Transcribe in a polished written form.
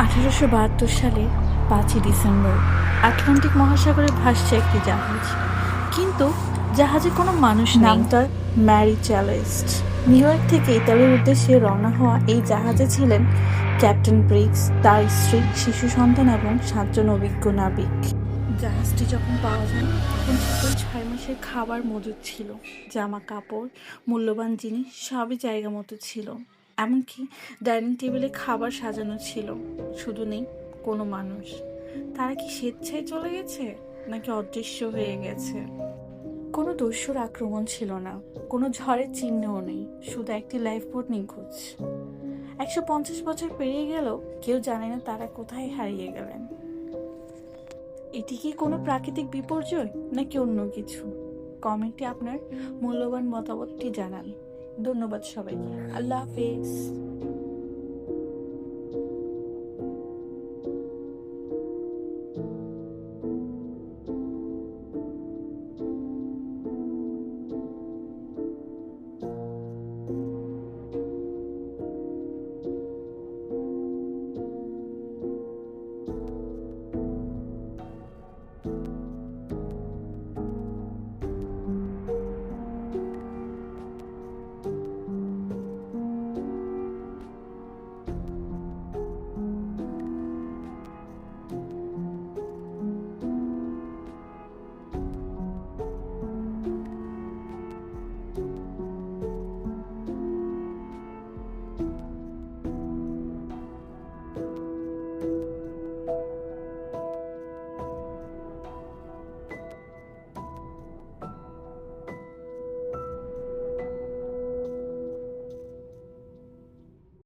1872 সালে 5ই December Atlantic মহাসাগরে ভাসছে একটি জাহাজ, কিন্তু জাহাজে কোনো মানুষ নেই। নাম তার ম্যারি চ্যালেস্ট। নিউ ইয়র্ক থেকে ইতালির উদ্দেশ্যে রওনা হওয়া এই জাহাজে ছিলেন ক্যাপ্টেন ব্রিগস, তার স্ত্রী, শিশু সন্তান এবং 7জন অভিজ্ঞ নাবিক। জাহাজটি যখন পাওয়া যায় তখন সকল 6 মাসের খাবার মজুদ ছিল, জামা কাপড়, মূল্যবান জিনিস সবই জায়গা মতো ছিল। এমনকি ডাইনিং টেবিলে খাবার সাজানো ছিল, শুধু নেই কোনো মানুষ। তারা কি স্বেচ্ছায় চলে গেছে নাকি অদৃশ্য হয়ে গেছে? কোনো দস্যুর আক্রমণ ছিল না, কোনো ঝড়ের চিহ্নও নেই, শুধু একটি লাইফবোট নিখোঁজ। 150 বছর পেরিয়ে গেলেও কেউ জানে না তারা কোথায় হারিয়ে গেলেন। এটি কি কোনো প্রাকৃতিক বিপর্যয় নাকি অন্য কিছু? কমেন্টে আপনার মূল্যবান মতামতটি জানান। ধন্যবাদ সবাইকে। আল্লাহ হাফেজ।